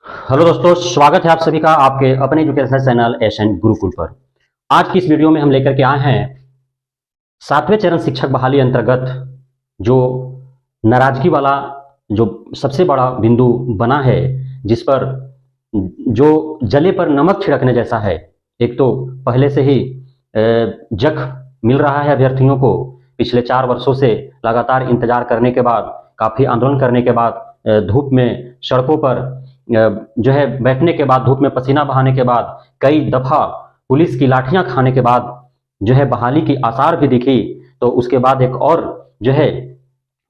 Hello दोस्तों, स्वागत है आप सभी का आपके अपने एजुकेशनल चैनल एसएन गुरुकुल पर। आज की इस वीडियो में हम लेकर के आए हैं 7वें चरण शिक्षक बहाली अंतर्गत जो नाराजगी वाला जो सबसे बड़ा बिंदु बना है, जिस पर जो जले पर नमक छिड़कने जैसा है। एक तो पहले से ही जख्म मिल रहा है अभ्यर्थियों को। पिछले 4 वर्षों से लगातार इंतजार करने के बाद, काफी आंदोलन करने के बाद, धूप में सड़कों पर जो है बैठने के बाद, धूप में पसीना बहाने के बाद, कई दफा पुलिस की लाठियां खाने के बाद जो है बहाली की आसार भी दिखी। तो उसके बाद एक और जो है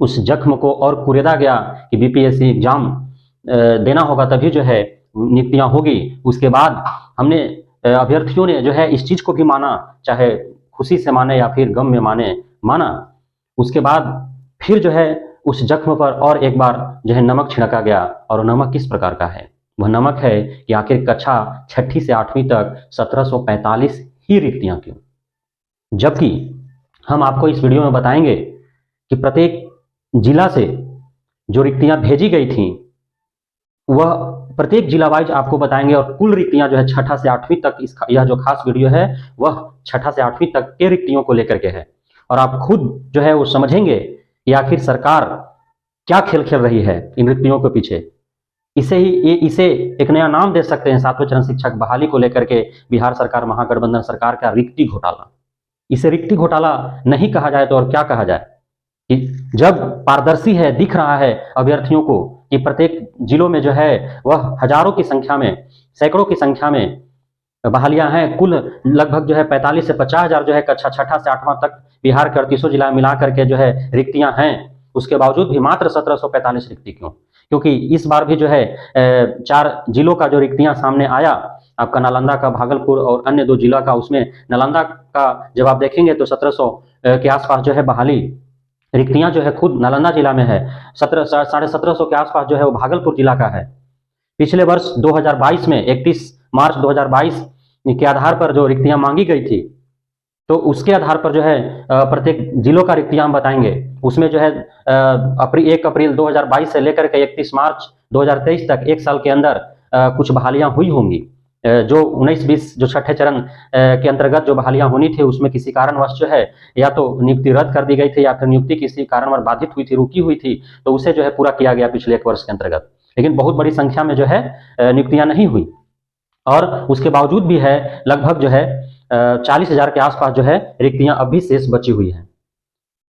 उस जख्म को और कुरेदा गया कि बीपीएससी एग्जाम देना होगा, तभी जो है नियुक्तियां होगी। उसके बाद हमने अभ्यर्थियों ने जो है इस चीज को भी माना, चाहे खुशी से माने या फिर गम में माना। उसके बाद फिर जो है उस जख्म पर और एक बार जो है नमक छिड़का गया। और नमक किस प्रकार का है? वह नमक है कि आखिर कक्षा 6ठी से 8वीं तक 1745 ही रिक्तियां क्यों, जबकि हम आपको इस वीडियो में बताएंगे कि प्रत्येक जिला से जो रिक्तियां भेजी गई थी वह प्रत्येक जिला वाइज आपको बताएंगे, और कुल रिक्तियां जो है 6ठा से 8वीं तक, यह जो खास वीडियो है वह 6ठा से 8वीं तक के रिक्तियों को लेकर के है। और आप खुद जो है वो समझेंगे कि आखिर सरकार क्या खेल खेल रही है इन रिक्तियों के पीछे। इसे एक नया नाम दे सकते हैं, 7वें चरण शिक्षक बहाली को लेकर के बिहार सरकार, महागठबंधन सरकार का रिक्ति घोटाला। इसे रिक्ति घोटाला नहीं कहा जाए तो और क्या कहा जाए, कि जब पारदर्शी है, दिख रहा है अभ्यर्थियों को कि प्रत्येक जिलों में जो है वह हजारों की संख्या में, सैकड़ों की संख्या में बहालियां हैं। कुल लगभग जो है 45 से 50 हजार जो है कक्षा 6ठा से 8वां तक बिहार के 38 जिला मिला करके जो है रिक्तियां हैं। उसके बावजूद भी मात्र 1745 रिक्ति क्यों? क्योंकि इस बार भी जो है 4 जिलों का जो रिक्तियां सामने आया, आपका नालंदा का, भागलपुर और अन्य 2 जिला का। उसमें नालंदा का जब आप देखेंगे तो 1700 के आसपास जो है बहाली रिक्तियां जो है खुद नालंदा जिला में है। 1750 के आसपास जो है वो भागलपुर जिला का है। पिछले वर्ष 2022 में 31 मार्च 2022 के आधार पर जो रिक्तियां मांगी गई थी, तो उसके आधार पर जो है प्रत्येक जिलों का रिक्तियां हम बताएंगे। उसमें जो है 1 अप्रैल 2022 से लेकर के 31 मार्च 2023 तक, एक साल के अंदर कुछ बहालियां हुई होंगी। जो 19-20 जो 6ठे चरण के अंतर्गत जो बहालियां होनी थी, उसमें किसी कारणवश जो है या तो नियुक्ति रद्द कर दी गई थी या फिर नियुक्ति किसी कारणवश बाधित हुई थी, रुकी हुई थी, तो उसे जो है पूरा किया गया पिछले 1 वर्ष के अंतर्गत। लेकिन बहुत बड़ी संख्या में जो है नियुक्तियां नहीं हुई, और उसके बावजूद भी है लगभग जो है 40,000 के आसपास जो है रिक्तियां अभी शेष बची हुई हैं।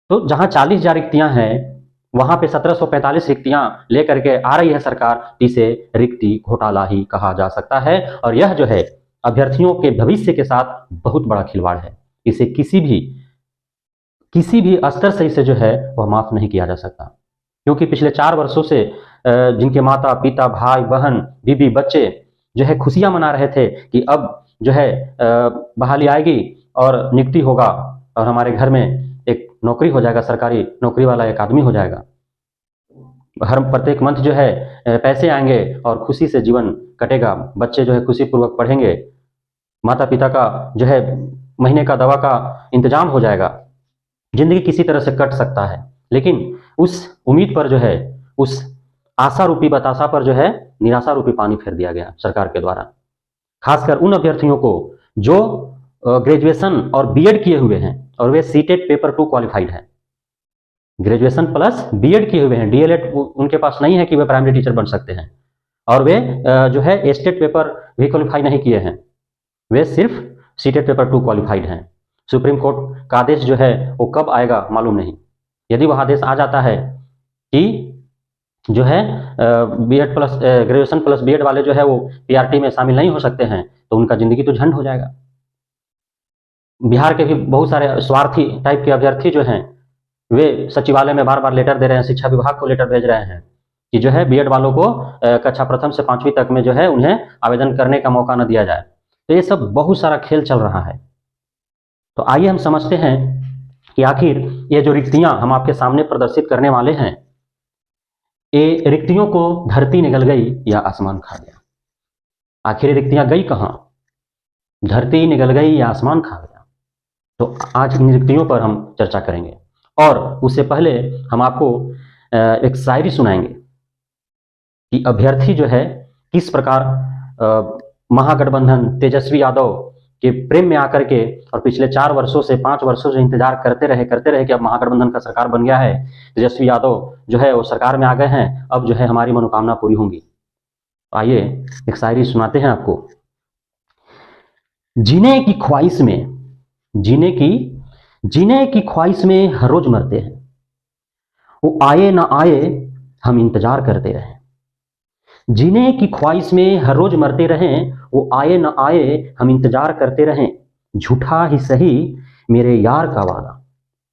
तो जहां 40,000 रिक्तियां हैं, वहां पे 1745 रिक्तियां लेकर के आ रही है सरकार, इसे रिक्ति घोटाला ही कहा जा सकता है। और यह जो है अभ्यर्थियों के भविष्य के साथ बहुत बड़ा खिलवाड़ है। इसे किसी भी स्तर से इसे जो है वह माफ नहीं किया जा सकता, क्योंकि पिछले 4 वर्षों से जिनके माता पिता, भाई बहन, बीबी, बच्चे जो है खुशियां मना रहे थे कि अब जो है बहाली आएगी और नियुक्ति होगा और हमारे घर में एक नौकरी हो जाएगा, सरकारी नौकरी वाला एक आदमी हो जाएगा, हर प्रत्येक मंथ जो है पैसे आएंगे और खुशी से जीवन कटेगा, बच्चे जो है खुशी पूर्वक पढ़ेंगे, माता पिता का जो है महीने का दवा का इंतजाम हो जाएगा, जिंदगी किसी तरह से कट सकता है। लेकिन उस उम्मीद पर जो है, उस आशा रूपी बतासा पर जो है निराशा रूपी पानी फेर दिया गया सरकार के द्वारा। खासकर उन अभ्यर्थियों को जो ग्रेजुएशन और बीएड किए हुए हैं और वे सीटेट पेपर 2 क्वालिफाइड हैं। ग्रेजुएशन प्लस बीएड किए हुए हैं, डीएलएड उनके पास नहीं है कि वे प्राइमरी टीचर बन सकते हैं, और वे जो है स्टेट पेपर भी क्वालिफाई नहीं किए हैं, वे सिर्फ सीटेट पेपर 2 क्वालिफाइड हैं। सुप्रीम कोर्ट का आदेश जो है वो कब आएगा मालूम नहीं। यदि वह आदेश आ जाता है कि जो है B Ed plus graduation plus B Ed वाले जो है वो पीआरटी में शामिल नहीं हो सकते हैं, तो उनका जिंदगी तो झंड हो जाएगा। बिहार के भी बहुत सारे स्वार्थी टाइप के अभ्यर्थी जो हैं, वे सचिवालय में बार बार लेटर दे रहे हैं, शिक्षा विभाग को लेटर भेज रहे हैं कि जो है बीएड वालों को कक्षा प्रथम से 5वीं तक में जो है उन्हें आवेदन करने का मौका न दिया जाए। तो ये सब बहुत सारा खेल चल रहा है। तो आइए हम समझते हैं कि आखिर ये जो रिक्तियां हम आपके सामने प्रदर्शित करने वाले हैं, ये रिक्तियों को धरती निगल गई या आसमान खा गया? आखिर ये रिक्तियां गई कहां? धरती निगल गई या आसमान खा गया? तो आज इन रिक्तियों पर हम चर्चा करेंगे, और उससे पहले हम आपको एक शायरी सुनाएंगे कि अभ्यर्थी जो है किस प्रकार महागठबंधन तेजस्वी यादव के प्रेम में आकर के और पिछले 4 वर्षों से 5 वर्षों से इंतजार करते रहे कि अब महागठबंधन का सरकार बन गया है, तेजस्वी यादव जो है वो सरकार में आ गए हैं, अब जो है हमारी मनोकामना पूरी होंगी। आइए एक शायरी सुनाते हैं आपको। जीने की ख्वाहिश में, जीने की ख्वाहिश में हर रोज मरते हैं, वो आए ना आए हम इंतजार करते रहे। जीने की ख्वाहिश में हर रोज मरते रहें, वो आए ना आए हम इंतजार करते रहें। झूठा ही सही मेरे यार का वादा,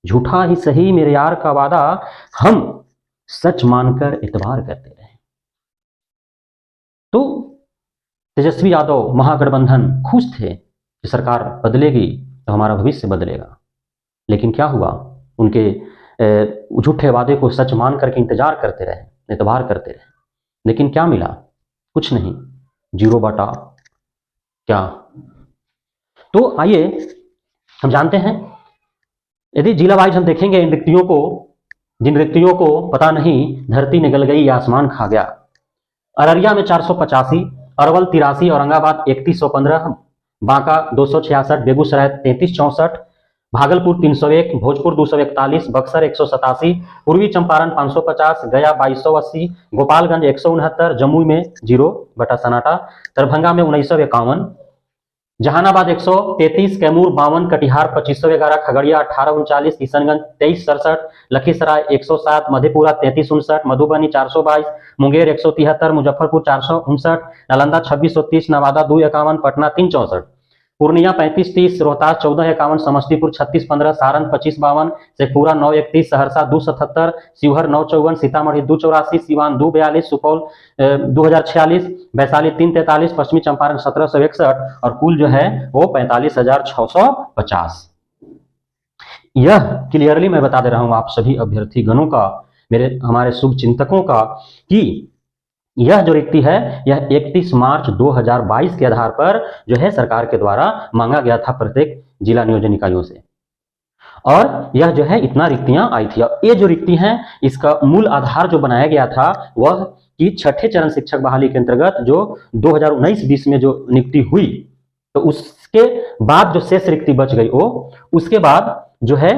झूठा ही सही मेरे यार का वादा, हम सच मानकर इतबार करते रहें। तो तेजस्वी यादव महागठबंधन खुश थे कि सरकार बदलेगी तो हमारा भविष्य बदलेगा, लेकिन क्या हुआ, उनके झूठे वादे को सच मान करके इंतजार करते रहे, इतबार करते रहे, लेकिन क्या मिला? कुछ नहीं, 0 बटा क्या। तो आइए हम जानते हैं, यदि जिला वाइज हम देखेंगे इन रिक्तियों को, जिन रिक्तियों को पता नहीं धरती निगल गई या आसमान खा गया। अररिया में 485, अरवल 83, औरंगाबाद 3115, बांका 266, बेगूसराय 3364, भागलपुर 301, भोजपुर 241, बक्सर 187, पूर्वी चंपारण 550, गया 2280, गोपालगंज 169, जमुई में 0 बटा सन्नाटा, दरभंगा में 1951, जहानाबाद 133, कैमूर 52, कटिहार 2511, खगड़िया 1839, किशनगंज 2367, लखीसराय 107, मधेपुरा 3359, मधुबनी 422, मुंगेर 173, मुजफ्फरपुर 459, नालंदा 2630, नवादा 251, पटना 364, पूर्णिया 3530, रोहतास 1451, समस्तीपुर 3615, सारण 2552, शेखपुरा 931, सहरसा 277, शिवहर 954, सीतामढ़ी 284, सिवान 242, सुपौल 2046, वैशाली 343, पश्चिमी चंपारण 1761 और कुल जो है वो 45,650। यह क्लियरली मैं बता दे रहा हूं आप सभी अभ्यर्थी गणों का, हमारे शुभ चिंतकों का, कि यह जो रिक्ति है यह 31 मार्च 2022 के आधार पर जो है सरकार के द्वारा मांगा गया था प्रत्येक जिला नियोजन इकाइयों से, और यह जो है इतना रिक्तियां आई थी। और ये जो रिक्ति हैं इसका मूल आधार जो बनाया गया था वह कि छठे चरण शिक्षक बहाली के अंतर्गत जो 2019-20 में जो नियुक्ति हुई, तो उसके बाद जो शेष रिक्ति बच गई वो उसके बाद जो है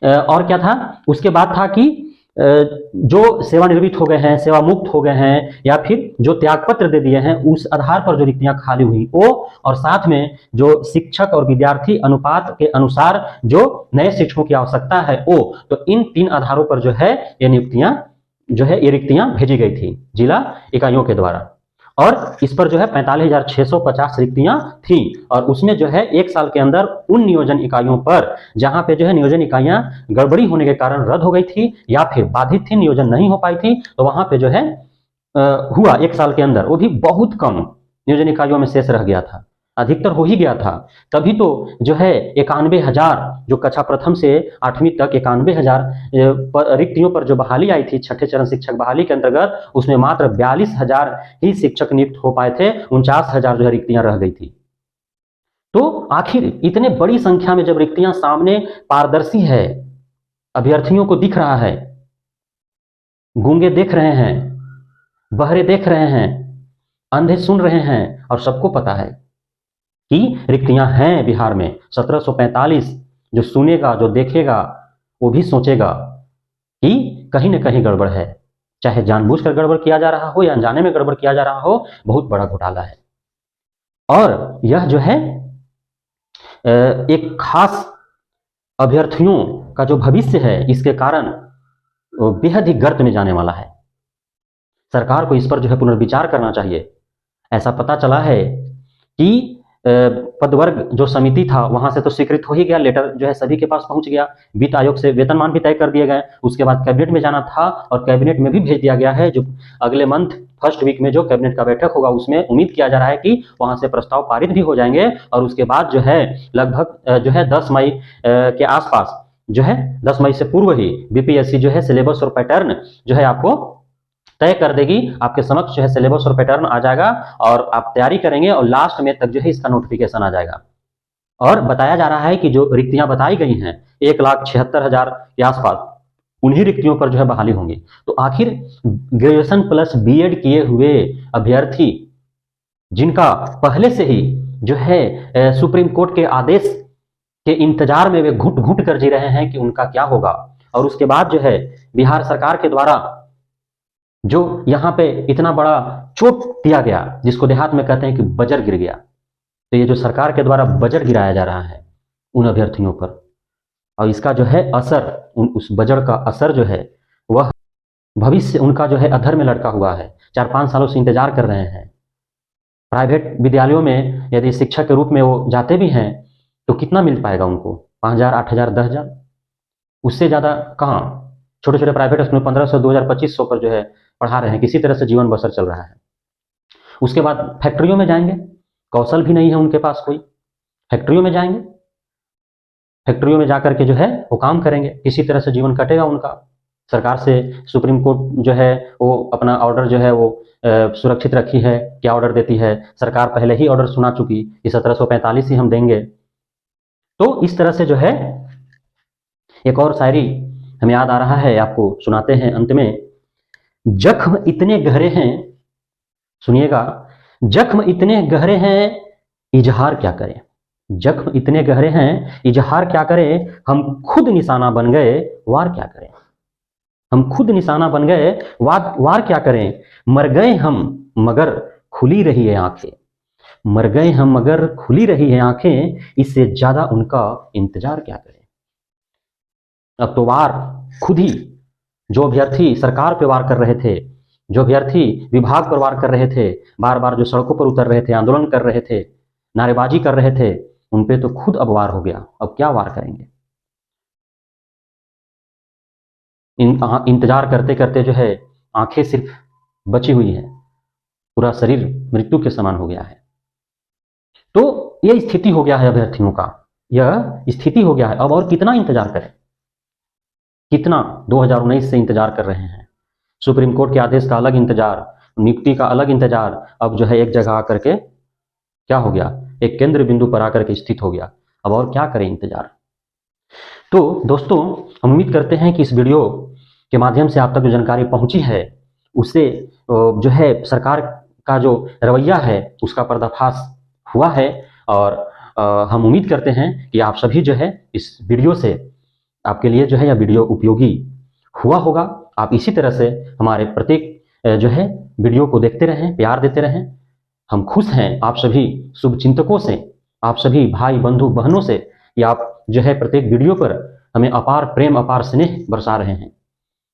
और क्या था, उसके बाद था कि जो सेवानिवृत्त हो गए हैं, सेवा मुक्त हो गए हैं, या फिर जो त्यागपत्र दे दिए हैं, उस आधार पर जो रिक्तियां खाली हुई वो, और साथ में जो शिक्षक और विद्यार्थी अनुपात के अनुसार जो नए शिक्षकों की आवश्यकता है वो, तो इन 3 आधारों पर जो है ये नियुक्तियां जो है ये रिक्तियां भेजी गई थी जिला इकाइयों के द्वारा, और इस पर जो है 45,650 रिक्तियां थी। और उसमें जो है 1 साल के अंदर उन नियोजन इकाइयों पर जहां पे जो है नियोजन इकाइयां गड़बड़ी होने के कारण रद्द हो गई थी या फिर बाधित थी, नियोजन नहीं हो पाई थी, तो वहां पे जो है हुआ 1 साल के अंदर, वो भी बहुत कम नियोजन इकाइयों में शेष रह गया था, अधिकतर हो ही गया था। तभी तो जो है 91,000 जो कक्षा प्रथम से 8वीं तक 91,000 रिक्तियों पर जो बहाली आई थी छठे चरण शिक्षक बहाली के अंतर्गत, उसमें मात्र 42,000 ही शिक्षक नियुक्त हो पाए थे, 49,000 जो है रिक्तियां रह गई थी। तो आखिर इतने बड़ी संख्या में जब रिक्तियां सामने पारदर्शी है, अभ्यर्थियों को दिख रहा है, गूंगे देख रहे हैं, बहरे देख रहे हैं, अंधे सुन रहे हैं, और सबको पता है कि रिक्तियां हैं बिहार में 1745, जो सुनेगा जो देखेगा वो भी सोचेगा कि कहीं न कहीं गड़बड़ है, चाहे जानबूझकर गड़बड़ किया जा रहा हो या अनजाने में गड़बड़ किया जा रहा हो, बहुत बड़ा घोटाला है। और यह जो है एक खास अभ्यर्थियों का जो भविष्य है इसके कारण बेहद ही गर्त में जाने वाला है। सरकार को इस पर जो है पुनर्विचार करना चाहिए। ऐसा पता चला है कि पदवर्ग जो समिति था वहां से तो स्वीकृत हो ही गया, लेटर जो है सभी के पास पहुंच गया, वित्त आयोग से वेतनमान भी तय कर दिए गए, उसके बाद कैबिनेट में जाना था और कैबिनेट में भी भेज दिया गया है। जो अगले मंथ फर्स्ट वीक में जो कैबिनेट का बैठक होगा उसमें उम्मीद किया जा रहा है कि वहां से प्रस्ताव पारित भी हो जाएंगे, और उसके बाद जो है लगभग जो है 10 मई के आसपास जो है 10 मई से पूर्व ही बीपीएससी जो है सिलेबस और पैटर्न जो है आपको तय कर देगी, आपके समक्ष जो है सिलेबस और पैटर्न आ जाएगा और आप तैयारी करेंगे और लास्ट में तक जो है इसका नोटिफिकेशन आ जाएगा। और बताया जा रहा है कि जो रिक्तियां बताई गई हैं 1,76,000 के आसपास, उन्हीं रिक्तियों पर जो है बहाली होंगी। तो आखिर ग्रेजुएशन प्लस बीएड किए हुए अभ्यर्थी जिनका पहले से ही जो है सुप्रीम कोर्ट के आदेश के इंतजार में वे घुट घुट कर जी रहे हैं कि उनका क्या होगा, और उसके बाद जो है बिहार सरकार के द्वारा जो यहाँ पे इतना बड़ा चोट दिया गया, जिसको देहात में कहते हैं कि बजर गिर गया, तो ये जो सरकार के द्वारा बजट गिराया जा रहा है उन अभ्यर्थियों पर, और इसका जो है असर, उस बजट का असर जो है वह भविष्य उनका जो है अधर में लटका हुआ है। 4-5 सालों से इंतजार कर रहे हैं। प्राइवेट विद्यालयों में यदि शिक्षक के रूप में वो जाते भी हैं तो कितना मिल पाएगा उनको? 5,000, 8,000, 10,000, उससे ज़्यादा कहाँ। छोटे छोटे प्राइवेट स्कूल में 1,500, 2,000, 2,500 पर जो है पढ़ा रहे हैं, किसी तरह से जीवन बसर चल रहा है। उसके बाद फैक्ट्रियों में जाएंगे, कौशल भी नहीं है उनके पास कोई, फैक्ट्रियों में जाएंगे, फैक्ट्रियों में जाकर के जो है वो काम करेंगे, किसी तरह से जीवन कटेगा उनका। सरकार से सुप्रीम कोर्ट जो है वो अपना ऑर्डर जो है वो सुरक्षित रखी है। क्या ऑर्डर देती है सरकार? पहले ही ऑर्डर सुना चुकी कि 1745 ही हम देंगे। तो इस तरह से जो है एक और शायरी हमें याद आ रहा है, आपको सुनाते हैं अंत में। जख्म इतने गहरे हैं, सुनिएगा, जख्म इतने गहरे हैं इजहार क्या करें। जख्म इतने गहरे हैं इजहार क्या करें, हम खुद निशाना बन गए वार क्या करें। हम खुद निशाना बन गए वार क्या करें। मर गए हम मगर खुली रही है आंखें, मर गए हम मगर खुली रही है आंखें, इससे ज्यादा उनका इंतजार क्या करें। अब तो वार खुद ही, जो अभ्यर्थी सरकार पे वार कर रहे थे, जो अभ्यर्थी विभाग पर वार कर रहे थे, बार बार जो सड़कों पर उतर रहे थे, आंदोलन कर रहे थे, नारेबाजी कर रहे थे, उन पे तो खुद अब वार हो गया। अब क्या वार करेंगे। इंतजार करते करते जो है आंखें सिर्फ बची हुई है, पूरा शरीर मृत्यु के समान हो गया है। तो यह स्थिति हो गया है अभ्यर्थियों का, यह स्थिति हो गया है। अब और कितना इंतजार करें, कितना 2019 से इंतजार कर रहे हैं। सुप्रीम कोर्ट के आदेश का अलग इंतजार, नियुक्ति का अलग इंतजार, अब जो है एक जगह आकर के क्या हो गया, एक केंद्र बिंदु पर आकर के स्थित हो गया। अब और क्या करें इंतजार। तो दोस्तों, हम उम्मीद करते हैं कि इस वीडियो के माध्यम से आप तक जो जानकारी पहुंची है उससे जो है सरकार का जो रवैया है उसका पर्दाफाश हुआ है। और हम उम्मीद करते हैं कि आप सभी जो है इस वीडियो से, आपके लिए जो है यह वीडियो उपयोगी हुआ होगा। आप इसी तरह से हमारे प्रत्येक जो है वीडियो को देखते रहें, प्यार देते रहें। हम खुश हैं आप सभी शुभचिंतकों से, आप सभी भाई बंधु बहनों से, कि आप जो है प्रत्येक वीडियो पर हमें अपार प्रेम, अपार स्नेह बरसा रहे हैं।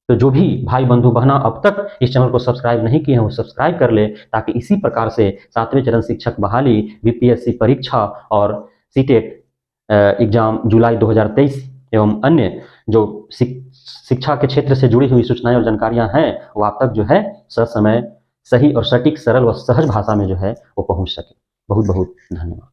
तो जो भी भाई बंधु बहना अब तक इस चैनल को सब्सक्राइब नहीं किए हैं वो सब्सक्राइब कर ले, ताकि इसी प्रकार से 7वें चरण शिक्षक बहाली, बीपीएससी परीक्षा और सीटेट एग्जाम जुलाई 2023 एवं अन्य जो शिक्षा के क्षेत्र से जुड़ी हुई सूचनाएं और जानकारियां हैं वो आप तक जो है ससमय, सही और सटीक, सरल व सहज भाषा में जो है वो पहुंच सके। बहुत बहुत धन्यवाद।